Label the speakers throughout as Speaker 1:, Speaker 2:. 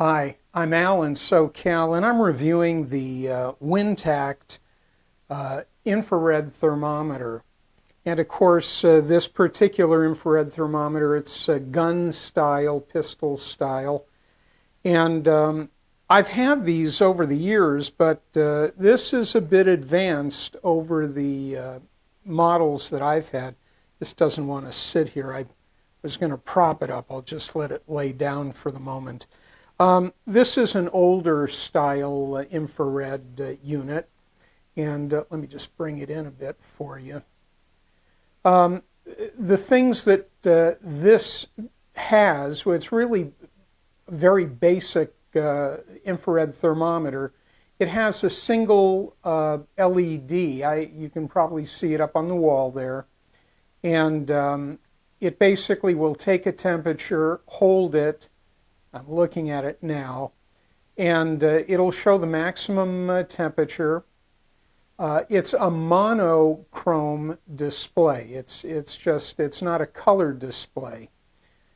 Speaker 1: Hi, I'm Al in SoCal, and I'm reviewing the Wintact infrared thermometer. And of course, this particular infrared thermometer, it's gun style, pistol style. And I've had these over the years, but this is a bit advanced over the models that I've had. This doesn't want to sit here. I was going to prop it up. I'll just let it lay down for the moment. This is an older style infrared unit, and let me just bring it in a bit for you. The things that this has, well, it's really a very basic infrared thermometer. It has a single LED. You can probably see it up on the wall there, and it basically will take a temperature, hold it. I'm looking at it now, and it'll show the maximum temperature. It's a monochrome display. It's not a color display.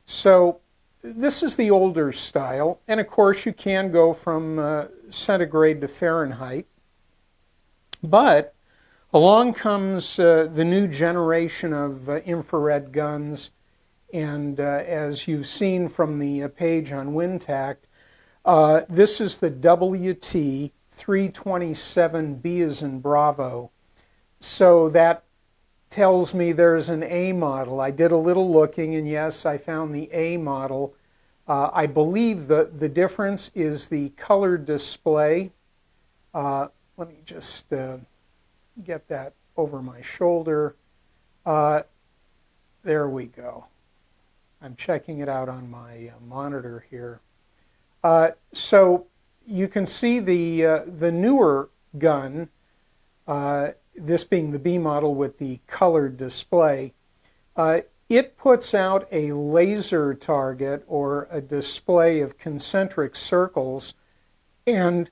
Speaker 1: So this is the older style, and of course you can go from centigrade to Fahrenheit. But along comes the new generation of infrared guns. And as you've seen from the page on Wintact, this is the WT327B as in Bravo. So that tells me there's an A model. I did a little looking, and yes, I found the A model. I believe the difference is the color display. Let me just get that over my shoulder. There we go. I'm checking it out on my monitor here. So you can see the newer gun, this being the B model with the colored display, it puts out a laser target or a display of concentric circles, and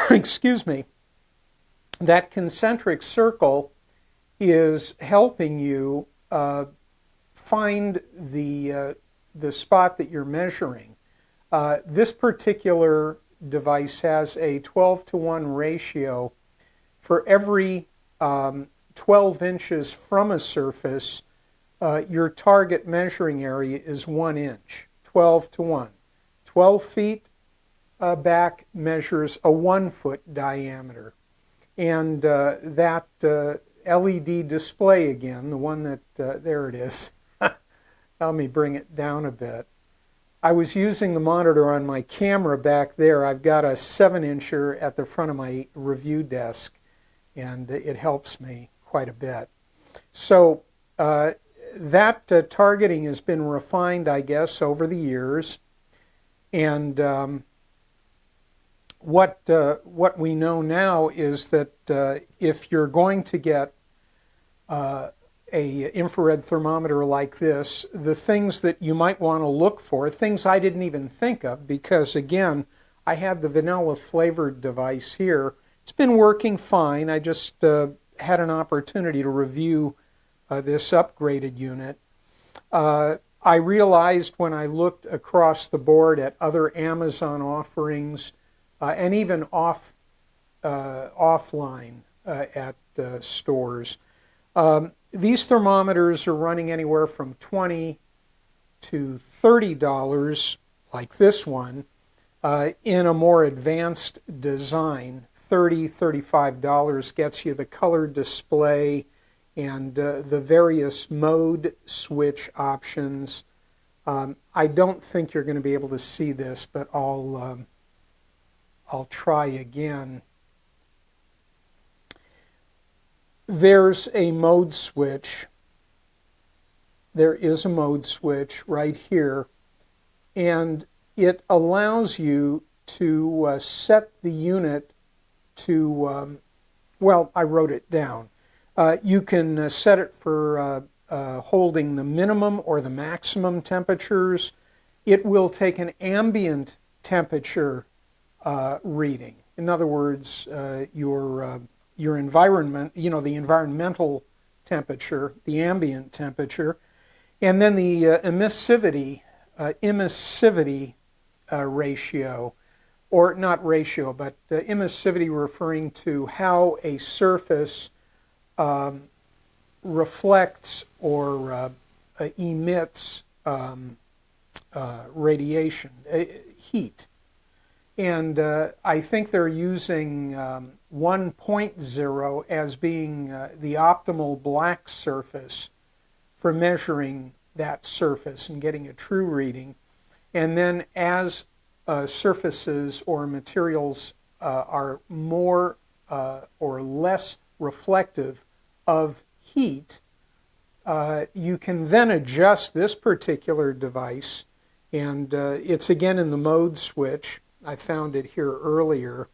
Speaker 1: excuse me, that concentric circle is helping you find the spot that you're measuring. This particular device has a 12-to-1 ratio. For every 12 inches from a surface, your target measuring area is 1 inch, 12-to-1. 12 feet back measures a 1 foot diameter. And that LED display again, the one that, there it is. Let me bring it down a bit. I was using the monitor on my camera back there. I've got a 7-incher at the front of my review desk, and it helps me quite a bit. So that targeting has been refined, I guess, over the years. And what we know now is that if you're going to get a infrared thermometer like this, the things that you might want to look for, things I didn't even think of, because again, I had the vanilla flavored device here. It's been working fine. I just had an opportunity to review this upgraded unit. I realized when I looked across the board at other Amazon offerings and even offline at stores, these thermometers are running anywhere from $20 to $30, like this one, in a more advanced design. $30, $35 gets you the color display and the various mode switch options. I don't think you're going to be able to see this, but I'll try again. There's a mode switch. There is a mode switch right here, and it allows you to set the unit to, well, I wrote it down. You can set it for holding the minimum or the maximum temperatures. It will take an ambient temperature reading. In other words, your environment, the environmental temperature, the ambient temperature, and then the emissivity ratio, or not ratio, but emissivity referring to how a surface reflects or emits radiation, heat. And I think they're using 1.0 as being the optimal black surface for measuring that surface and getting a true reading. And then as surfaces or materials are more or less reflective of heat, you can then adjust this particular device, and it's again in the mode switch. I found it here earlier.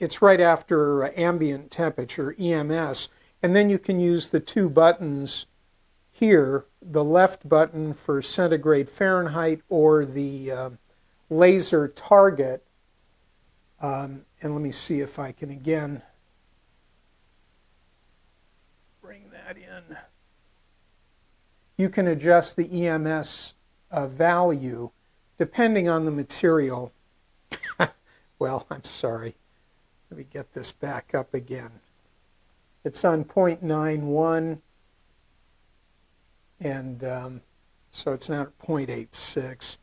Speaker 1: It's right after ambient temperature, EMS, and then you can use the two buttons here, the left button for centigrade Fahrenheit or the laser target. And let me see if I can again bring that in. You can adjust the EMS value depending on the material. Well, I'm sorry. Let me get this back up again. It's on 0.91, and so it's not 0.86.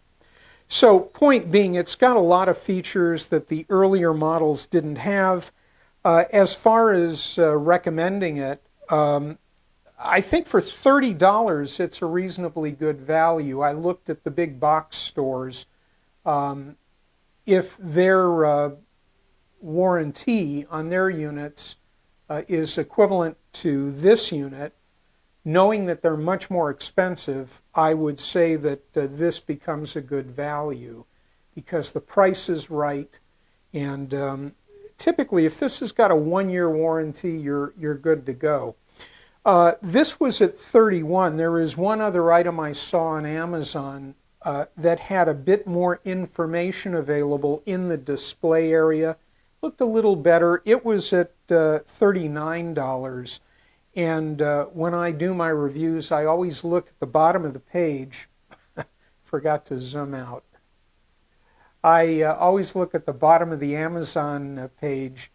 Speaker 1: So point being, it's got a lot of features that the earlier models didn't have. As far as recommending it, I think for $30 it's a reasonably good value. I looked at the big box stores. If their warranty on their units is equivalent to this unit, knowing that they're much more expensive, I would say that this becomes a good value because the price is right, and typically if this has got a 1-year warranty, you're good to go. This was at $31. There is one other item I saw on Amazon that had a bit more information available in the display area. Looked a little better. It was at $39. And when I do my reviews, I always look at the bottom of the page. Forgot to zoom out. I always look at the bottom of the Amazon page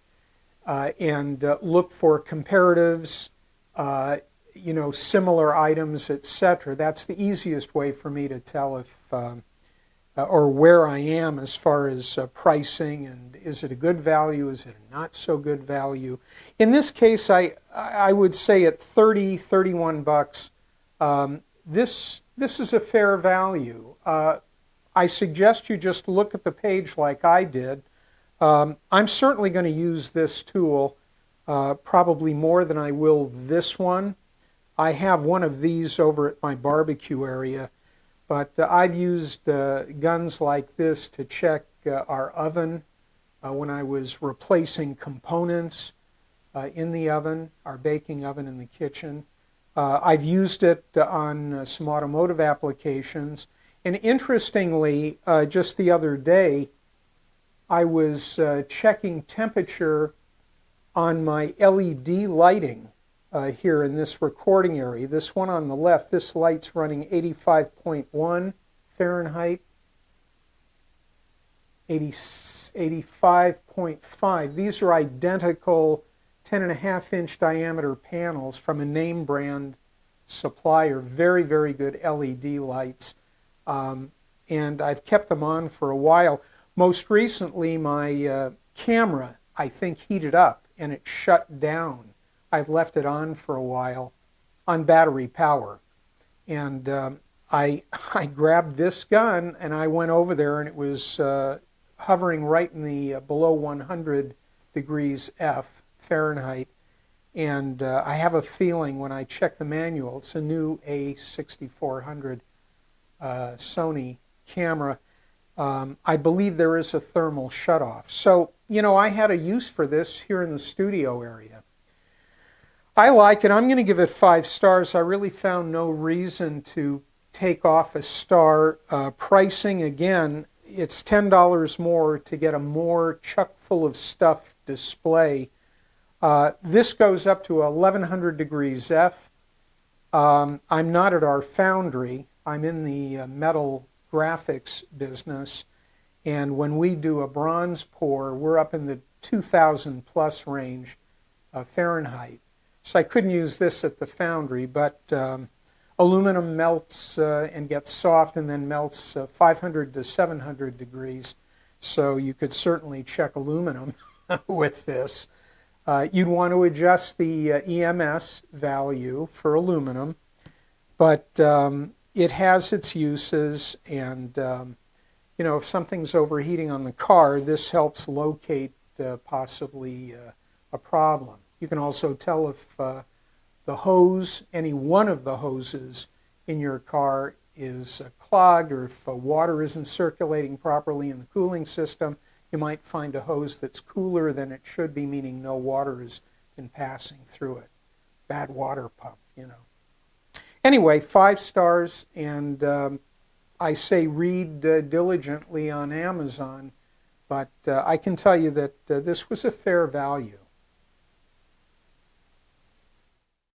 Speaker 1: and look for comparatives, similar items, etc. That's the easiest way for me to tell if or where I am as far as pricing, and is it a good value, is it a not so good value. In this case, I would say at $31, this is a fair value. I suggest you just look at the page like I did. I'm certainly going to use this tool probably more than I will this one. I have one of these over at my barbecue area, but I've used guns like this to check our oven when I was replacing components in the oven, our baking oven in the kitchen. I've used it on some automotive applications. And interestingly, just the other day, I was checking temperature on my LED lighting here in this recording area. This one on the left, this light's running 85.1 Fahrenheit, 85.5. These are identical 10.5-inch diameter panels from a name brand supplier. Very, very good LED lights. And I've kept them on for a while. Most recently, my camera, I think, heated up and it shut down. I've left it on for a while on battery power. And I grabbed this gun and I went over there, and it was hovering right in the below 100 degrees Fahrenheit. And I have a feeling when I check the manual, it's a new A6400 Sony camera. I believe there is a thermal shutoff. So, I had a use for this here in the studio area. I like it. I'm going to give it 5 stars. I really found no reason to take off a star. Pricing, again, it's $10 more to get a more chock full of stuff display. This goes up to 1100 degrees F. I'm not at our foundry. I'm in the metal graphics business, and when we do a bronze pour, we're up in the 2,000 plus range Fahrenheit. So I couldn't use this at the foundry, but aluminum melts and gets soft and then melts 500 to 700 degrees. So you could certainly check aluminum with this. You'd want to adjust the EMS value for aluminum, but it has its uses, and you know, if something's overheating on the car, this helps locate possibly a problem. You can also tell if the hose, any one of the hoses in your car is clogged, or if water isn't circulating properly in the cooling system. You might find a hose that's cooler than it should be, meaning no water has been passing through it. Bad water pump, you know. Anyway, 5 stars, and I say read diligently on Amazon, but I can tell you that this was a fair value.